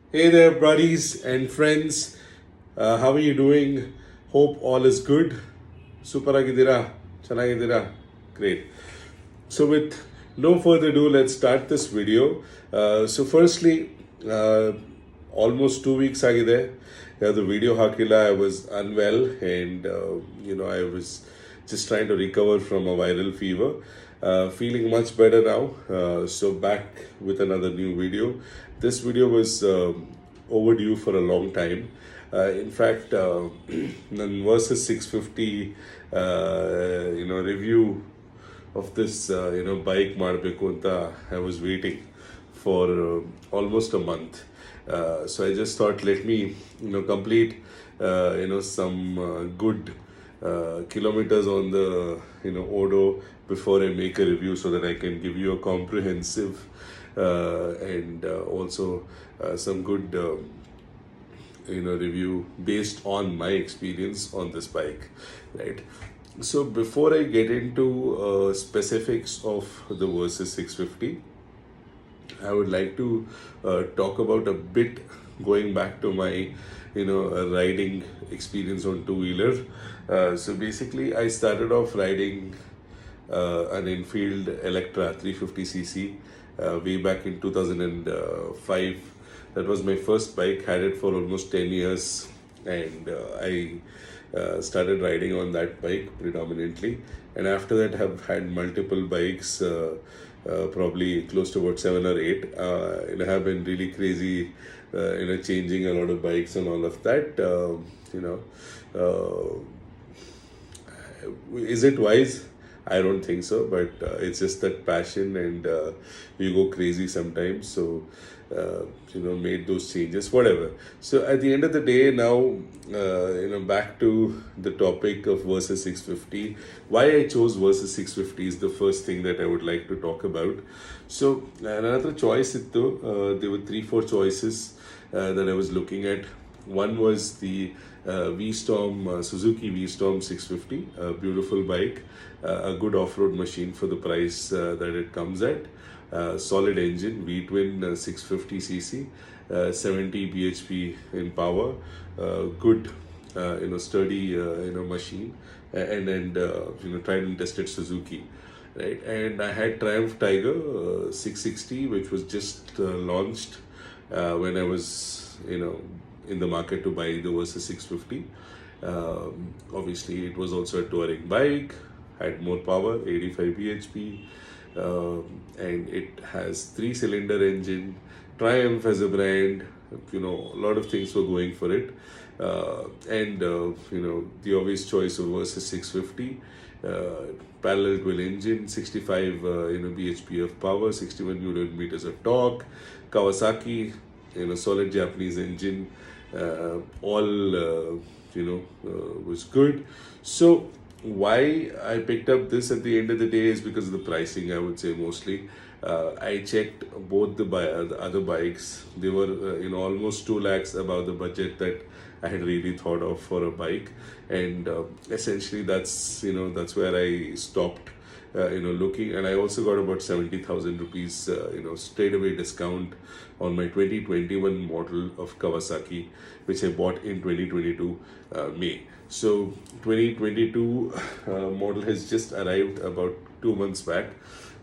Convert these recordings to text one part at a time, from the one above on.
Hey there, buddies and friends. How are you doing? Hope all is good. Super agidira, chanagidira. Great. So, with no further ado, let's start this video. Firstly, uh, almost 2 weeks agide. The video hakila, I was unwell and I was just trying to recover from a viral fever. Feeling much better now. So back with another new video. This video was overdue for a long time. In fact, the Versus 650, review of this bike ಮಾಡಬೇಕು ಅಂತ I was waiting for almost a month. So I just thought, let me complete some good kilometers on the Odo before I make a review, so that I can give you a comprehensive and also some good review based on my experience on this bike, right? So before I get into specifics of the Versys 650, I would like to talk about a bit, going back to my riding experience on two-wheeler. So basically I started off riding an Enfield Electra 350cc way back in 2005. That was my first bike. Had it for almost 10 years, and I started riding on that bike predominantly. And after that, have had multiple bikes, probably close to about 7 or 8. And I have been really crazy, changing a lot of bikes and all of that. Uh, is it wise? I don't think so, but it's just that passion, and you go crazy sometimes. So, made those changes, whatever. So at the end of the day, now, back to the topic of Versys 650. Why I chose Versys 650 is the first thing that I would like to talk about. So another choice, there were 3-4 choices that I was looking at. One was the V-Storm, Suzuki V-Storm 650, a beautiful bike, a good off-road machine for the price that it comes at. Solid engine, V-twin 650cc, 70 bhp in power, good, sturdy, machine, and tried and tested Suzuki, right? And I had Triumph Tiger 660, which was just launched when I was, in the market to buy the Versys 650. Obviously, it was also a touring bike, had more power, 85 bhp, and it has 3-cylinder engine. Triumph as a brand, a lot of things were going for it. And the obvious choice of Versys 650, parallel twin engine, 65 bhp of power, 61 newton meters of torque, Kawasaki, solid Japanese engine, all was good. So why I picked up this at the end of the day is because of the pricing, I would say, mostly. I checked both the other bikes. They were almost 2 lakhs above the budget that I had really thought of for a bike, and essentially that's where I stopped looking. And I also got about 70,000 rupees straight away discount on my 2021 model of Kawasaki, which I bought in 2022 May. So 2022 model has just arrived about 2 months back,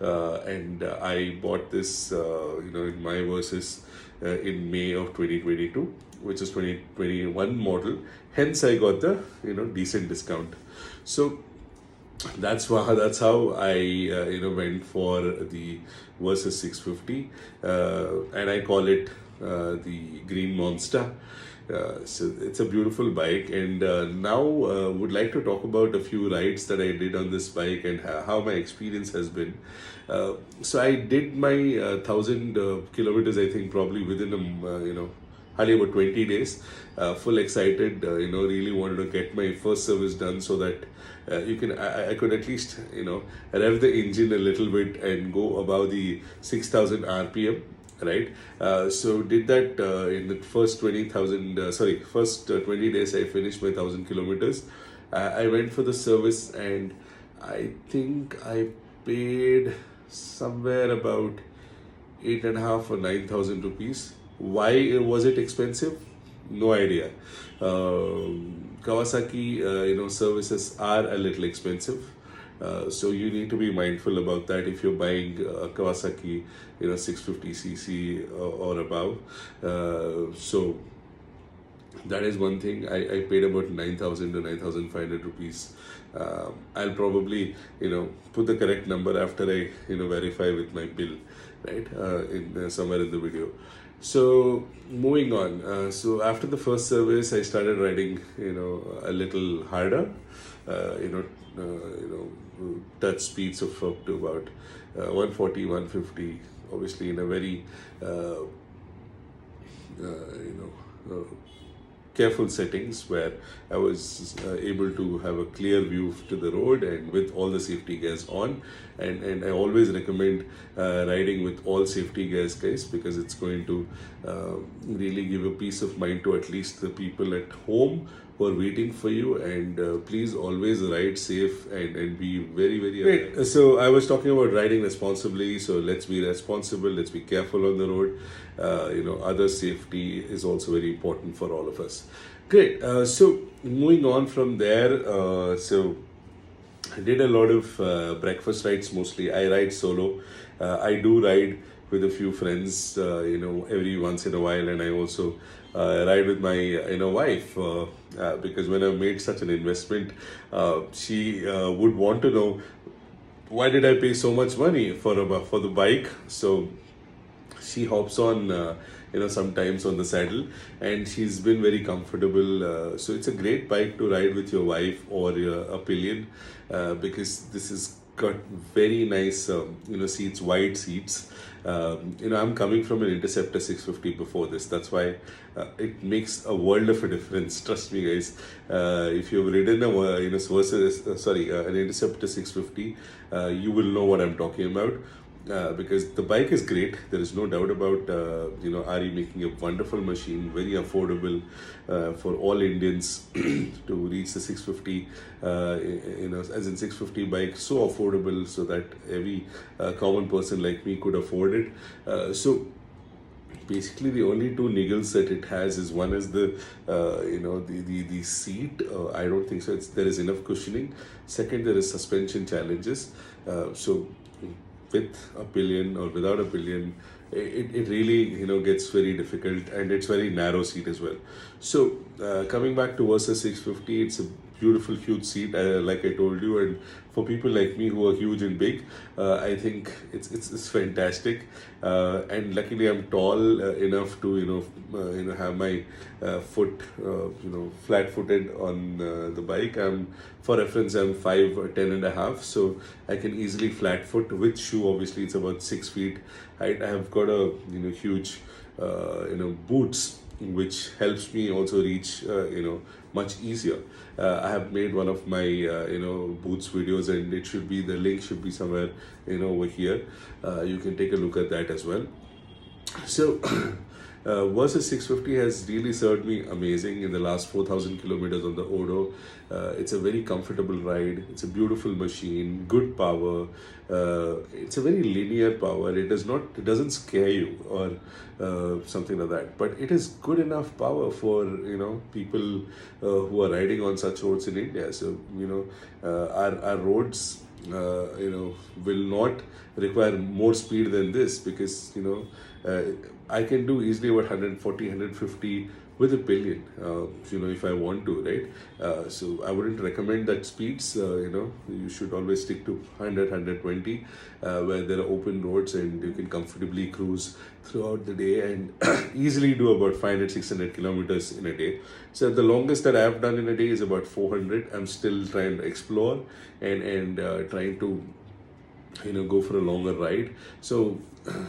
and I bought this in my Versys in May of 2022, which is 2021 model. Hence I got the decent discount. So that's how I went for the Versys 650, and I call it the Green Monster. So it's a beautiful bike, and now would like to talk about a few rides that I did on this bike and how my experience has been. So I did my 1,000 kilometers, I think, probably within hardly about 20 days. Full excited, really wanted to get my first service done, so that I could at least rev the engine a little bit and go above the 6,000 RPM, right? So did that in the first 20 days. I finished my 1,000 kilometers. I went for the service, and I think I paid somewhere about 8.5 or 9,000 rupees. Why was it expensive? No idea. Kawasaki, services are a little expensive. So you need to be mindful about that if you're buying a Kawasaki, 650cc or above. So that is one thing. I paid about 9,000 to 9,500 rupees. I'll probably, put the correct number after I, verify with my bill, right? In somewhere in the video. So moving on. So after the first service, I started riding, a little harder. Uh, you know, touch speeds of up to about 140, 150. Obviously, in a very careful settings where I was able to have a clear view to the road and with all the safety gears on. And I always recommend riding with all safety gears, guys, because it's going to really give a peace of mind to at least the people at home who are waiting for you. And please always ride safe and be very, very aware. Great. So I was talking about riding responsibly. So let's be responsible. Let's be careful on the road. Other safety is also very important for all of us. Great. So moving on from there. So I did a lot of breakfast rides mostly. I ride solo. I do ride with a few friends, every once in a while, and I also ride with my wife because when I made such an investment, she would want to know why did I pay so much money for the bike. So she hops on sometimes on the saddle, and she's been very comfortable. So it's a great bike to ride with your wife or a pillion because this is got very nice seats, wide seats. I'm coming from an Interceptor 650 before this. That's why it makes a world of a difference. Trust me, guys. If you've ridden an Interceptor 650, you will know what I'm talking about. Because the bike is great. There is no doubt about Ari making a wonderful machine, very affordable for all Indians to reach the 650. As in 650 bike, so affordable so that every common person like me could afford it. So basically the only two niggles that it has is one is the the seat. I don't think so there is enough cushioning. Second, there is suspension challenges. So with a pillion or without a pillion, it really gets very difficult, and it's very narrow seat as well. So coming back to Versys 650, it's a beautiful huge seat, like I told you, and for people like me who are huge and big, I think it's fantastic. And luckily I'm tall enough to have my foot flat-footed on the bike. For reference, I'm 5'10" and a half, so I can easily flat foot with shoe. Obviously it's about 6 feet height. I have got a huge boots, which helps me also reach much easier. I have made one of my boots videos, and the link should be somewhere over here. You can take a look at that as well. So Versys 650 has really served me amazing in the last 4,000 kilometers on the Odo. It's a very comfortable ride. It's a beautiful machine, good power. It's a very linear power. It doesn't scare you or something like that. But it is good enough power for people who are riding on such roads in India. So our roads will not require more speed than this, because I can do easily about 140, 150 with a pillion, if I want to, right? So I wouldn't recommend that speeds. You should always stick to 100, 120, where there are open roads and you can comfortably cruise throughout the day and easily do about 500, 600 kilometers in a day. So the longest that I have done in a day is about 400. I'm still trying to explore and trying to go for a longer ride. So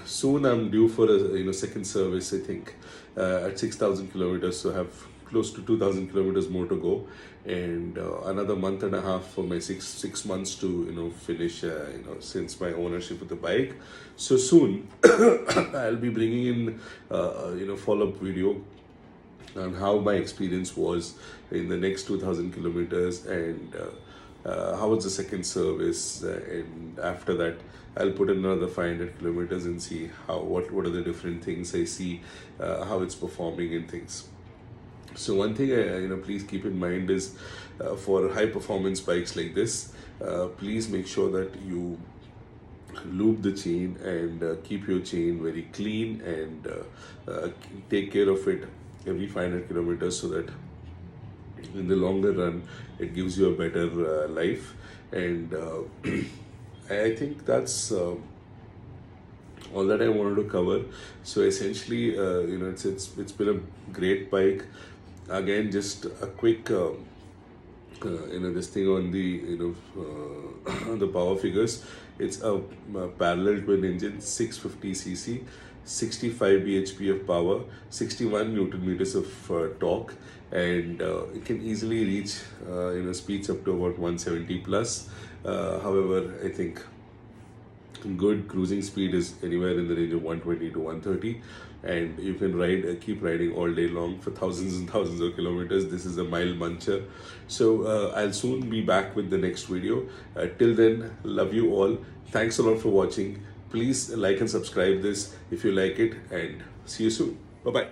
soon I'm due for a second service, I think, at 6,000 kilometers. So I have close to 2,000 kilometers more to go, and another month and a half for my six months to finish since my ownership of the bike. So soon I'll be bringing in follow-up video on how my experience was in the next 2,000 kilometers, and how was the second service, and after that I'll put in another 500 kilometers and see how what are the different things I see, how it's performing and things. So one thing please keep in mind is, for high performance bikes like this, please make sure that you lube the chain and keep your chain very clean, and take care of it every 500 kilometers, so that in the longer run it gives you a better life. And I think that's all that I wanted to cover. So essentially, it's been a great bike. Again, just a quick this thing on the on the power figures. It's a parallel twin engine, 650 cc, 65 bhp of power, 61 newton meters of torque, and it can easily reach speeds up to about 170 plus. However, I think good cruising speed is anywhere in the range of 120 to 130, and you can keep riding all day long for thousands and thousands of kilometers. This is a mile muncher. So I'll soon be back with the next video. Till then, love you all. Thanks a lot for watching. Please like and subscribe this if you like it, and see you soon. Bye bye.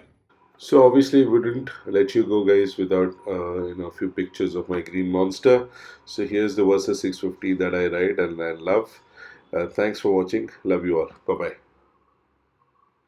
So obviously wouldn't let you go, guys, without a few pictures of my green monster. So here's the Versa 650 that I ride and I love. Thanks for watching. Love you all. Bye bye.